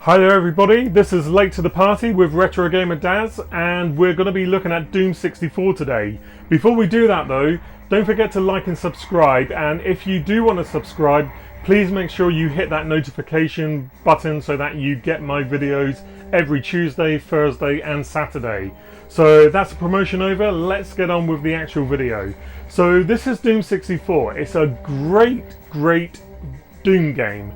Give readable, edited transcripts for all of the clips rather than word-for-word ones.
Hi there everybody, this is Late to the Party with RetroGamerDaz, and we're going to be looking at Doom 64 today. Before we do that though, don't forget to like and subscribe, and if you do want to subscribe, please make sure you hit that notification button so that you get my videos every Tuesday, Thursday and Saturday. So that's a promotion over, let's get on with the actual video. So this is Doom 64, it's a great Doom game.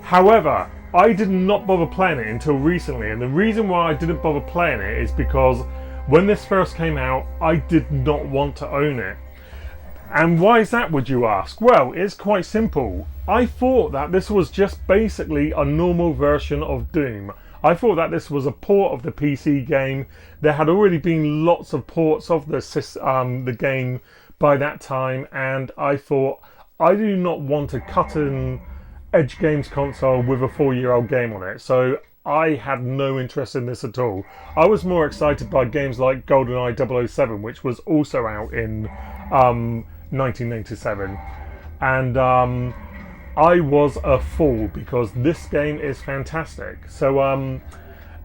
However, I did not bother playing it until recently, and the reason why I didn't bother playing it is because when this first came out, I did not want to own it. And why is that, would you ask? Well, it's quite simple. I thought that this was just basically a normal version of Doom. I thought that this was a port of the PC game. There had already been lots of ports of the game by that time, and I thought, I do not want to cut in Edge Games console with a 4-year-old game on it, so I had no interest in this at all. I was more excited by games like GoldenEye 007, which was also out in 1987, and I was a fool because this game is fantastic. So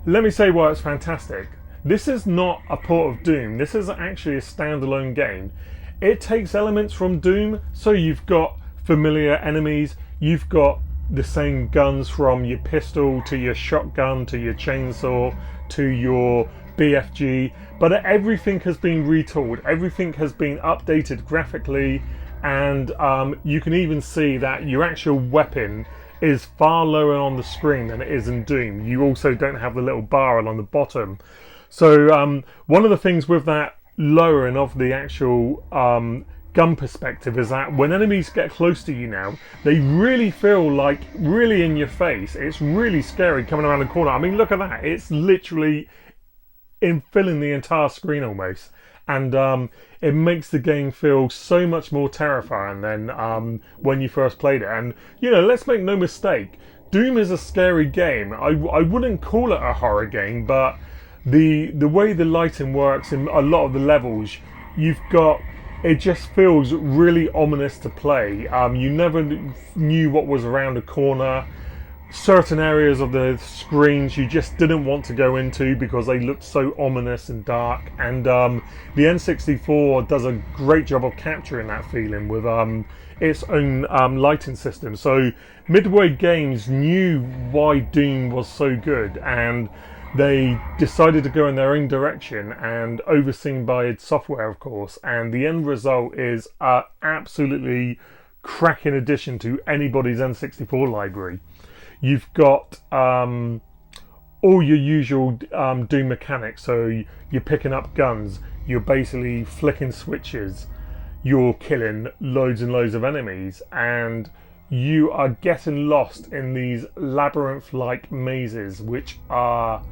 let me say why it's fantastic. This is not a port of Doom, this is actually a standalone game. It takes elements from Doom, so you've got familiar enemies, you've got the same guns from your pistol to your shotgun to your chainsaw to your BFG, but everything has been retooled, everything has been updated graphically, and you can even see that your actual weapon is far lower on the screen than it is in Doom. You also don't have the little bar along the bottom. So one of the things with that lowering of the actual gun perspective is that when enemies get close to you now, they really feel like really in your face. It's really scary coming around the corner. I mean, look at that. It's literally filling the entire screen almost. And it makes the game feel so much more terrifying than when you first played it. And, you know, let's make no mistake, Doom is a scary game. I wouldn't call it a horror game, but the way the lighting works in a lot of the levels, it just feels really ominous to play. You never knew what was around the corner. Certain areas of the screens you just didn't want to go into because they looked so ominous and dark. And the N64 does a great job of capturing that feeling with its own lighting system. So Midway Games knew why Doom was so good, and they decided to go in their own direction, and overseen by id Software, of course, and the end result is an absolutely cracking addition to anybody's N64 library. You've got all your usual Doom mechanics, so you're picking up guns, you're basically flicking switches, you're killing loads and loads of enemies, and you are getting lost in these labyrinth-like mazes which are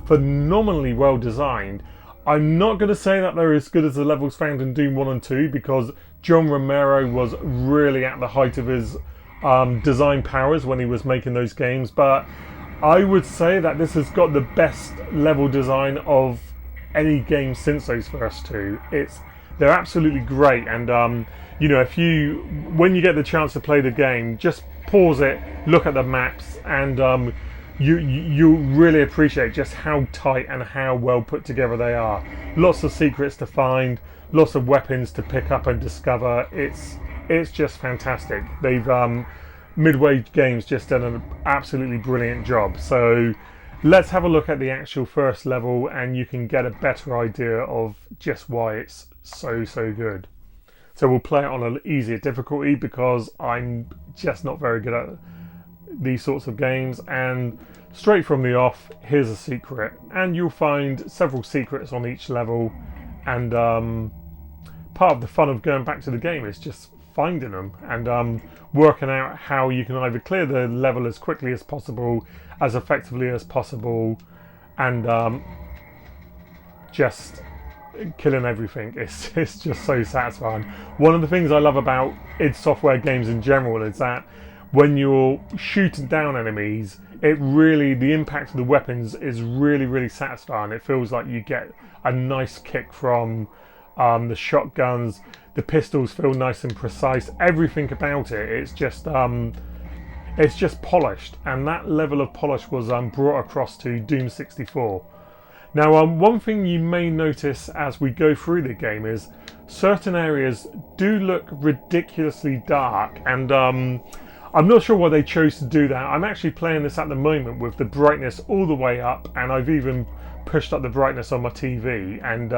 phenomenally well designed. I'm not going to say that they're as good as the levels found in Doom 1 and 2 because John Romero was really at the height of his design powers when he was making those games, but I would say that this has got the best level design of any game since those first two. They're absolutely great, and you know, when you get the chance to play the game, just pause it, look at the maps, and you really appreciate just how tight and how well put together they are. Lots of secrets to find, lots of weapons to pick up and discover. It's just fantastic. They've Midway Games just done an absolutely brilliant job. So let's have a look at the actual first level, and you can get a better idea of just why it's so good. So we'll play it on an easier difficulty because I'm just not very good at these sorts of games. And straight from the off, here's a secret, and you'll find several secrets on each level, and part of the fun of going back to the game is just finding them and working out how you can either clear the level as quickly as possible, as effectively as possible, and just killing everything. It's just so satisfying. One of the things I love about id Software games in general is that when you're shooting down enemies, the impact of the weapons is really satisfying. It feels like you get a nice kick from the shotguns. The pistols feel nice and precise. Everything about it, it's just it's just polished, and that level of polish was brought across to Doom 64. Now, one thing you may notice as we go through the game is certain areas do look ridiculously dark, and I'm not sure why they chose to do that. I'm actually playing this at the moment with the brightness all the way up, and I've even pushed up the brightness on my TV, and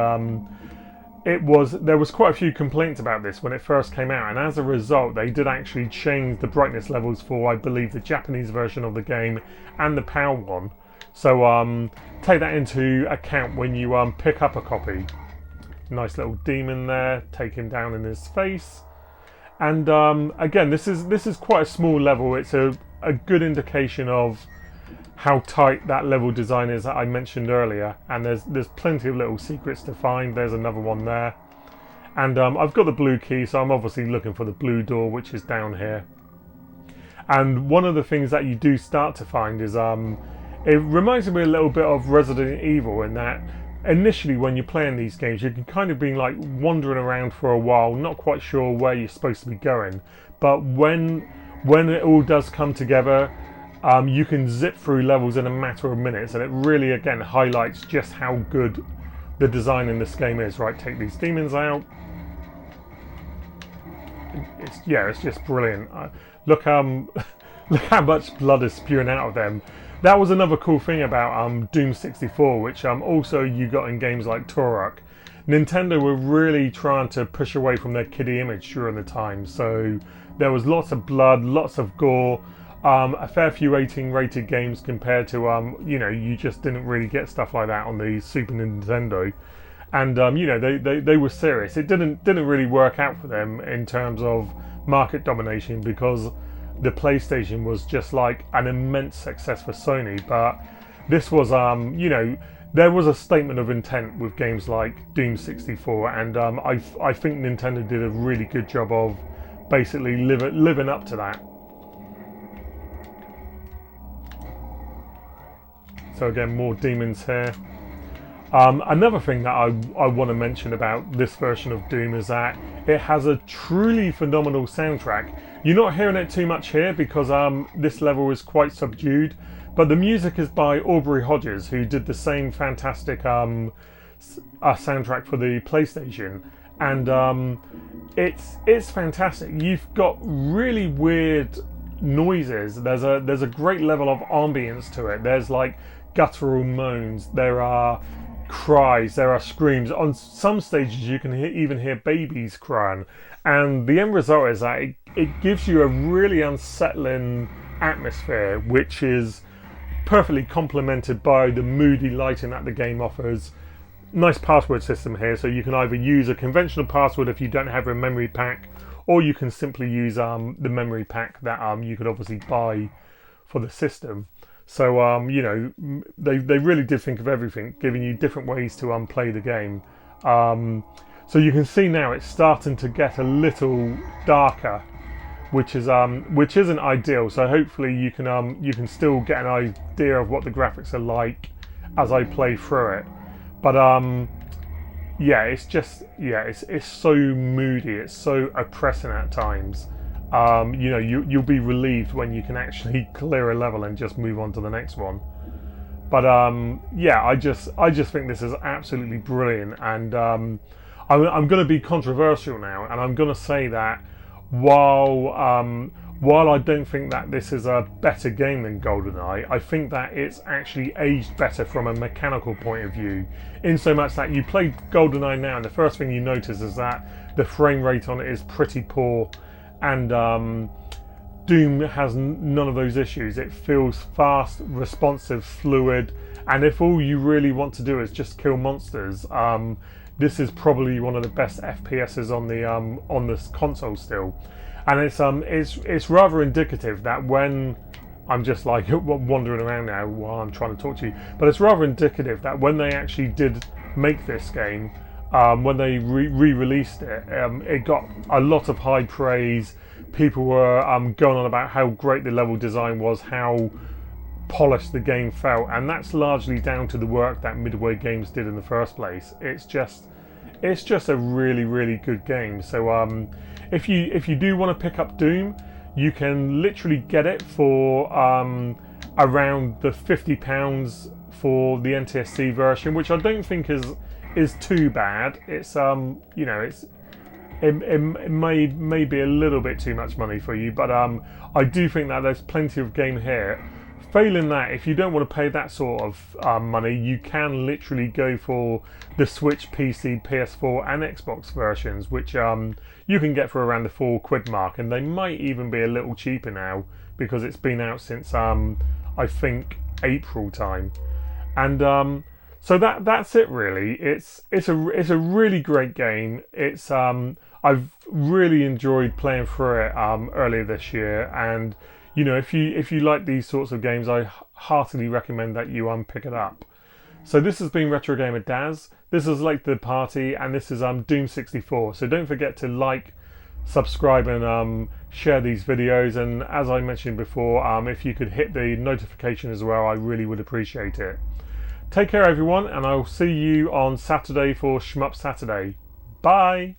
there was quite a few complaints about this when it first came out, and as a result they did actually change the brightness levels for, I believe, the Japanese version of the game and the PAL one. So take that into account when you pick up a copy. Nice little demon there, take him down in his face. And again, this is quite a small level. It's a good indication of how tight that level design is that I mentioned earlier. And there's plenty of little secrets to find. There's another one there. And I've got the blue key, so I'm obviously looking for the blue door, which is down here. And one of the things that you do start to find is it reminds me a little bit of Resident Evil in that initially when you're playing these games you can kind of be like wandering around for a while, not quite sure where you're supposed to be going, but when it all does come together, you can zip through levels in a matter of minutes, and it really again highlights just how good the design in this game is. Right, take these demons out. It's just brilliant. Look how much blood is spewing out of them. That was another cool thing about Doom 64, which also you got in games like Turok. Nintendo were really trying to push away from their kiddie image during the time, so there was lots of blood, lots of gore, a fair few 18 rated games compared to you just didn't really get stuff like that on the Super Nintendo. And they were serious. It didn't really work out for them in terms of market domination, because the PlayStation was just like an immense success for Sony. But this was there was a statement of intent with games like Doom 64, and I think Nintendo did a really good job of basically living up to that. So again, more demons here. Another thing that I want to mention about this version of Doom is that it has a truly phenomenal soundtrack. You're not hearing it too much here because this level is quite subdued, but the music is by Aubrey Hodges, who did the same fantastic soundtrack for the PlayStation, and it's fantastic. You've got really weird noises. There's a great level of ambience to it. There's like guttural moans, there are cries, there are screams. On some stages you can even hear babies crying, and the end result is that it gives you a really unsettling atmosphere, which is perfectly complemented by the moody lighting that the game offers. Nice password system here, so you can either use a conventional password if you don't have a memory pack, or you can simply use the memory pack that you could obviously buy for the system. So they really did think of everything, giving you different ways to play the game. So you can see now it's starting to get a little darker, which isn't ideal. So hopefully you can still get an idea of what the graphics are like as I play through it. But it's so moody, it's so oppressing at times. You'll be relieved when you can actually clear a level and just move on to the next one. But I just think this is absolutely brilliant, and I'm going to be controversial now, and I'm going to say that while I don't think that this is a better game than GoldenEye, I think that it's actually aged better from a mechanical point of view, in so much that you play GoldenEye now and the first thing you notice is that the frame rate on it is pretty poor, and Doom has none of those issues. It feels fast, responsive, fluid, and if all you really want to do is just kill monsters, this is probably one of the best FPSs on this console still. And it's rather indicative that when I'm just like wandering around now while I'm trying to talk to you, but it's rather indicative that when they actually did make this game, when they re-released it, it got a lot of high praise. People were going on about how great the level design was, how polished the game felt, and that's largely down to the work that Midway Games did in the first place. It's just a really, really good game. So if you do want to pick up Doom, you can literally get it for around the £50 for the NTSC version, which I don't think is too bad. It's you know, it may be a little bit too much money for you, but I do think that there's plenty of game here. Failing that, if you don't want to pay that sort of money, you can literally go for the Switch, PC, PS4 and Xbox versions, which you can get for around the £4 mark, and they might even be a little cheaper now because it's been out since I think April time. And so that's it really. It's a really great game. It's I've really enjoyed playing through it earlier this year, and you know, if you like these sorts of games, I heartily recommend that you pick it up. So this has been RetroGamerDaz. This is Late to the Party, and this is Doom 64. So don't forget to like, subscribe, and share these videos. And as I mentioned before, if you could hit the notification as well, I really would appreciate it. Take care, everyone, and I'll see you on Saturday for Shmup Saturday. Bye.